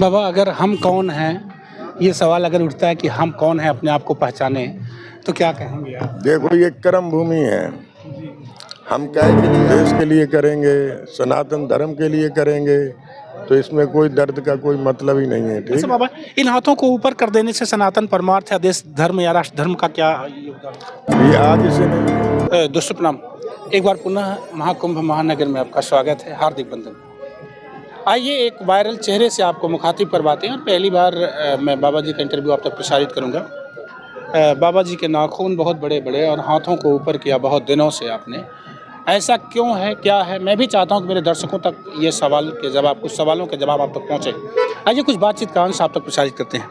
बाबा, अगर हम कौन हैं, ये सवाल अगर उठता है कि हम कौन हैं, अपने आप को पहचाने, तो क्या कहेंगे आप? देखो, ये कर्म भूमि है। हम क्या के लिए देश के लिए करेंगे, सनातन धर्म के लिए करेंगे, तो इसमें कोई दर्द का कोई मतलब ही नहीं है। ठीक अच्छा है। बाबा, इन हाथों को ऊपर कर देने से सनातन परमार्थ या देश धर्म या राष्ट्र धर्म का क्या योगदान ये आज से नहीं है। है? दोस्तों प्रणाम। एक बार पुनः महाकुंभ महानगर में आपका स्वागत है, हार्दिक बंधन। आइए एक वायरल चेहरे से आपको मुखातिब करवाते हैं और पहली बार मैं बाबा जी का इंटरव्यू आप तक प्रसारित करूंगा। बाबा जी के नाखून बहुत बड़े बड़े और हाथों को ऊपर किया बहुत दिनों से आपने। ऐसा क्यों है, क्या है? मैं भी चाहता हूं कि मेरे दर्शकों तक ये सवाल के जवाब, कुछ सवालों के जवाब आप तक पहुंचे। आइए कुछ बातचीत का अंश आप तक प्रसारित करते हैं।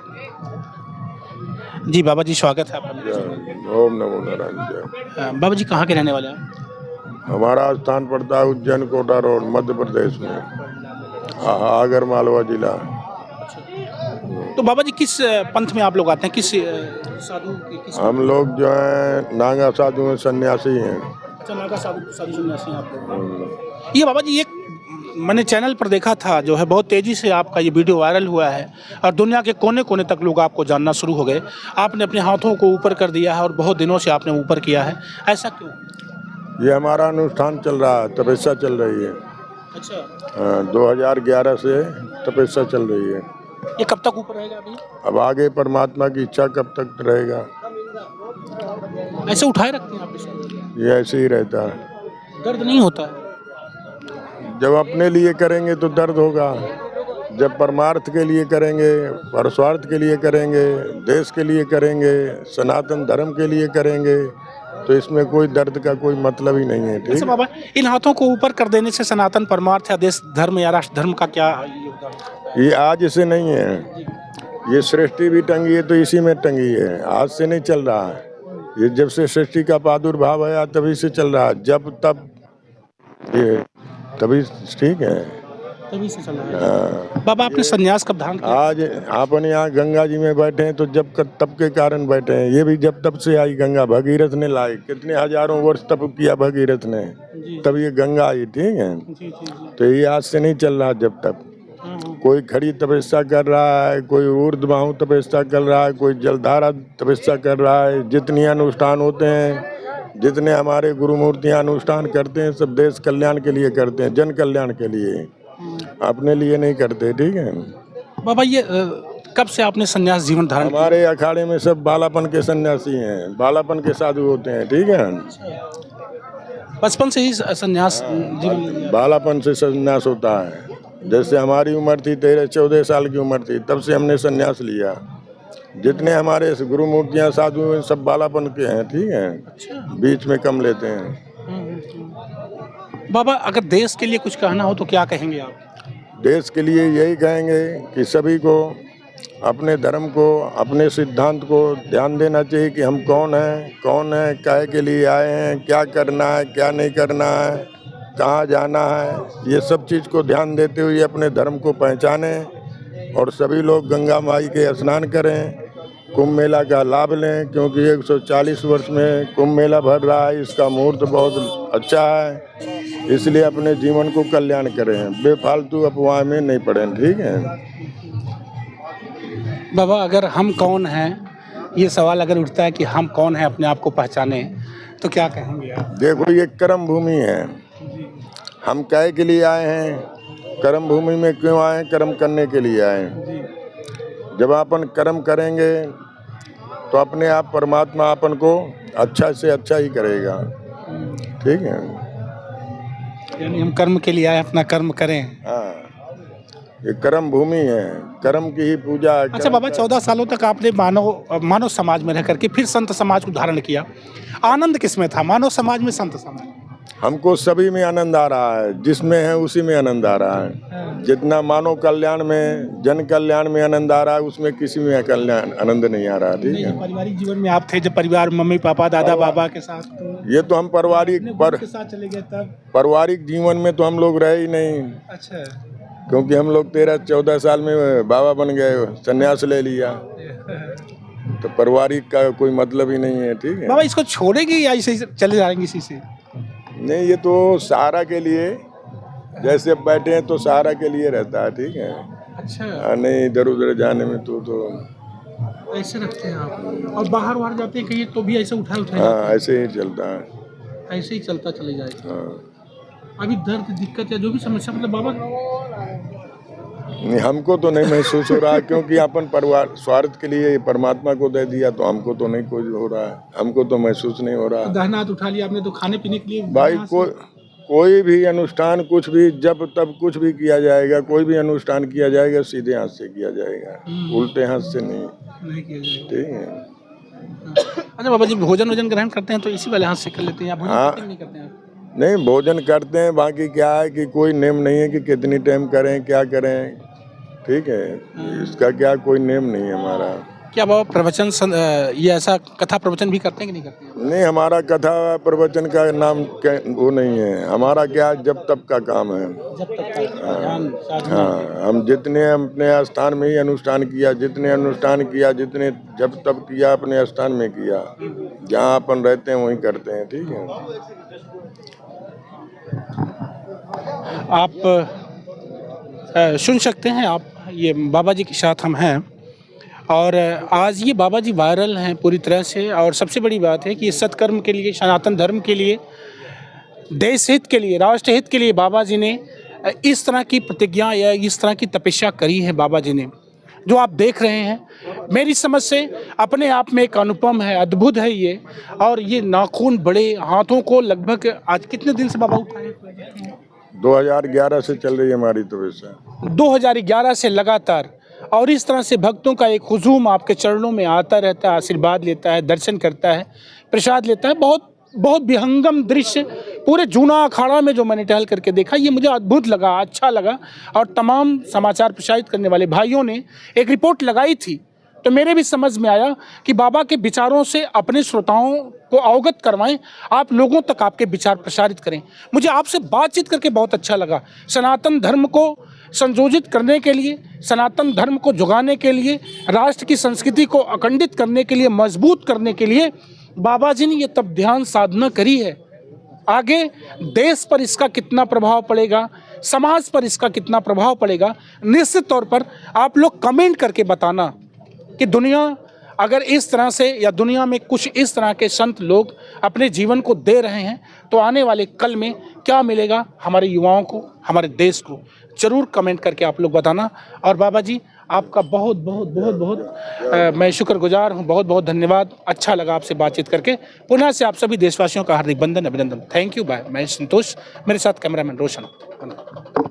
जी बाबा जी, स्वागत है आपका मेरे चैनल। ओम नमो नारायण जय। बाबा जी कहाँ के रहने वाले हैं? हमारा स्थान पड़ता है उज्जैन कोटा रोड, मध्य प्रदेश में, आगर मालवा जिला। तो बाबा जी किस पंथ में आप लोग आते हैं, किस साधु किस? हम लोग जो है नागा साधु हैं, सन्यासी हैं। अच्छा, नागा साधु साधु सन्यासी हैं आप लोग। ये बाबा जी, एक मैंने चैनल पर देखा था, जो है बहुत तेज़ी से आपका ये वीडियो वायरल हुआ है और दुनिया के कोने कोने तक लोग आपको जानना शुरू हो गए। आपने अपने हाथों को ऊपर कर दिया है और बहुत दिनों से आपने ऊपर किया है, ऐसा क्यों? ये हमारा अनुष्ठान चल रहा है, तपस्या चल रही है। अच्छा, 2011 से तपस्या चल रही है। ये कब तक ऊपर रहेगा अभी? अब आगे परमात्मा की इच्छा कब तक रहेगा, ऐसे उठाए रखते हैं आप इसको? ये ऐसे ही रहता है। दर्द नहीं होता है? जब अपने लिए करेंगे तो दर्द होगा, जब परमार्थ के लिए करेंगे, परस्वार्थ के लिए करेंगे, देश के लिए करेंगे, सनातन धर्म के लिए करेंगे, तो इसमें कोई दर्द का कोई मतलब ही नहीं है। ठीक अच्छा है। बाबा, इन हाथों को ऊपर कर देने से सनातन परमार्थ या देश धर्म या राष्ट्र धर्म का क्या योगदान है? ये आज से नहीं है, ये सृष्टि भी टंगी है तो इसी में टंगी है, आज से नहीं चल रहा है। ये जब से सृष्टि का प्रादुर्भाव है तभी से चल रहा है, जब तब ये तभी। ठीक है। तभी से चल रहा है। बाबा, आपने संन्यास कब धारण किया? आज अपन यहाँ गंगा जी में बैठे हैं तो तब के कारण बैठे हैं। ये भी जब तब से आई गंगा, भगीरथ ने लाई, कितने हजारों वर्ष तप किया भगीरथ ने, तब ये गंगा आई। ठीक है। जी जी जी। तो ये आज से नहीं चल रहा। जब तक कोई खड़ी तपस्या कर रहा है, कोई ऊर्ध्वबाहु तपस्या कर रहा है, कोई जलधारा तपस्या कर रहा है, जितने अनुष्ठान होते हैं, जितने हमारे गुरु मूर्तियाँ अनुष्ठान करते हैं, सब देश कल्याण के लिए करते हैं, जन कल्याण के लिए, अपने लिए नहीं करते। ठीक है। बाबा, ये कब से आपने संन्यास जीवन धारण किया? हमारे अखाड़े में सब बालापन के सन्यासी हैं, बालापन के साधु होते हैं। ठीक है। बचपन से ही संन्यास जीवन? बालापन से सन्यास होता है। जैसे हमारी उम्र थी 13-14 साल की उम्र थी, तब से हमने सन्यास लिया। जितने हमारे गुरु मूर्तियाँ साधु हैं, सब बालापन के हैं। ठीक है। बीच में कम लेते हैं। बाबा, अगर देश के लिए कुछ कहना हो तो क्या कहेंगे आप? देश के लिए यही कहेंगे कि सभी को अपने धर्म को, अपने सिद्धांत को ध्यान देना चाहिए कि हम कौन हैं, काहे के लिए आए हैं, क्या करना है, क्या नहीं करना है, कहाँ जाना है, ये सब चीज़ को ध्यान देते हुए अपने धर्म को पहचानें और सभी लोग गंगा माई के स्नान करें, कुंभ मेला का लाभ लें, क्योंकि 140 वर्ष में कुंभ मेला भर रहा है। इसका मुहूर्त बहुत अच्छा है, इसलिए अपने जीवन को कल्याण करें, बेफालतू अफवाह में नहीं पड़ें। ठीक है। बाबा, अगर हम कौन हैं, ये सवाल अगर उठता है कि हम कौन हैं, अपने आप को पहचाने, तो क्या कहेंगे आप? देखो, ये कर्म भूमि है। हम काय के लिए आए हैं, कर्म भूमि में क्यों आए हैं? कर्म करने के लिए आए हैं। जब अपन कर्म करेंगे तो अपने आप परमात्मा अपन को अच्छा से अच्छा ही करेगा। ठीक है। यानी हम कर्म के लिए आए, अपना कर्म करें। हाँ, ये कर्म भूमि है, कर्म की ही पूजा है। अच्छा बाबा, 14 सालों तक आपने मानव समाज में रह करके फिर संत समाज को धारण किया। आनंद किसमें था, मानव समाज में, संत समाज? हमको सभी में आनंद आ रहा है, जिसमें है उसी में आनंद आ रहा है। जितना मानव कल्याण में, जन कल्याण में आनंद आ रहा है, उसमें किसी में कल्याण आनंद नहीं आ रहा। ठीक है। पारिवारिक जीवन में आप थे, जब परिवार मम्मी पापा दादा बाबा के साथ, तो ये तो हम के साथ चले गए तब? पारिवारिक जीवन में तो हम लोग रहे ही नहीं। अच्छा। क्योंकि हम लोग 13-14 साल में बाबा बन गए, सन्यास ले लिया, तो पारिवारिक का कोई मतलब ही नहीं है। ठीक है। बाबा, इसको छोड़ेगी या इसे चले जाएंगे इसी से? नहीं, ये तो सहारा के लिए, जैसे बैठे हैं तो सहारा के लिए रहता है। ठीक है। अच्छा, नहीं इधर उधर जाने में तो ऐसे रखते हैं आप और बाहर बाहर जाते हैं कहीं तो भी ऐसे उठाए हाँ ऐसे ही चलता है। ऐसे ही चलता चले जाएगा। हाँ। अभी दर्द दिक्कत या जो भी समस्या मतलब बाबा नहीं हमको तो नहीं महसूस हो रहा है क्योंकि अपन परिवार स्वार्थ के लिए परमात्मा को दे दिया तो हमको तो नहीं कुछ हो रहा है, हमको तो महसूस नहीं हो रहा। दाहिना हाथ उठा लिया आपने तो खाने पीने के लिए भाई कोई भी अनुष्ठान कुछ भी जब तब कुछ भी किया जाएगा, कोई भी अनुष्ठान किया जाएगा सीधे हाथ से किया जाएगा, उल्टे हाथ से नहीं किया जाएगा। ठीक है। अच्छा बाबा जी भोजन ग्रहण करते हैं तो इसी वाले हाथ से कर लेते हैं या भोजन हाँ। करते हैं, नहीं करते हैं आप? नहीं भोजन करते हैं, बाकी क्या है कि कोई नेम नहीं है कि कितनी टाइम करें क्या करें, ठीक है, इसका क्या कोई नेम नहीं है हमारा। क्या बाबा प्रवचन ये ऐसा कथा प्रवचन भी करते हैं कि नहीं करते हैं? नहीं हमारा कथा प्रवचन का नाम वो नहीं है, हमारा क्या जब तब का काम है। जब तक का ध्यान साधना। हाँ हम जितने अपने स्थान में ही अनुष्ठान किया, जितने अनुष्ठान किया, जितने जब तब किया अपने स्थान में किया, जहाँ अपन रहते हैं वहीं करते हैं, ठीक है। आप सुन सकते हैं आप ये बाबा जी के साथ हम हैं और आज ये बाबा जी वायरल हैं पूरी तरह से और सबसे बड़ी बात है कि सत्कर्म के लिए, सनातन धर्म के लिए, देश हित के लिए, राष्ट्र हित के लिए बाबा जी ने इस तरह की प्रतिज्ञा या इस तरह की तपस्या करी है। बाबा जी ने जो आप देख रहे हैं मेरी समझ से अपने आप में एक अनुपम है, अद्भुत है ये। और ये नाखून बड़े हाथों को लगभग आज कितने दिन से बाबा उठाए? 2011 से चल रही है हमारी तपस्या, 2011 से लगातार। और इस तरह से भक्तों का एक हुजूम आपके चरणों में आता रहता है, आशीर्वाद लेता है, दर्शन करता है, प्रसाद लेता है। बहुत बहुत विहंगम दृश्य पूरे जूना अखाड़ा में जो मैंने टहल करके देखा, ये मुझे अद्भुत लगा, अच्छा लगा। और तमाम समाचार प्रसारित करने वाले भाइयों ने एक रिपोर्ट लगाई थी तो मेरे भी समझ में आया कि बाबा के विचारों से अपने श्रोताओं को अवगत करवाएं, आप लोगों तक आपके विचार प्रसारित करें। मुझे आपसे बातचीत करके बहुत अच्छा लगा। सनातन धर्म को संयोजित करने के लिए, सनातन धर्म को जुगाने के लिए, राष्ट्र की संस्कृति को अखंडित करने के लिए, मजबूत करने के लिए बाबा जी ने ये तब ध्यान साधना करी है। आगे देश पर इसका कितना प्रभाव पड़ेगा, समाज पर इसका कितना प्रभाव पड़ेगा, निश्चित तौर पर आप लोग कमेंट करके बताना कि दुनिया अगर इस तरह से या दुनिया में कुछ इस तरह के संत लोग अपने जीवन को दे रहे हैं तो आने वाले कल में क्या मिलेगा हमारे युवाओं को, हमारे देश को। ज़रूर कमेंट करके आप लोग बताना। और बाबा जी आपका बहुत बहुत बहुत बहुत मैं शुक्रगुजार हूँ, बहुत बहुत धन्यवाद। अच्छा लगा आपसे बातचीत करके। पुनः से आप सभी देशवासियों का हार्दिक बंधन, अभिनंदन। Thank you, bye. मैं संतोष, मेरे साथ कैमरामैन रोशन।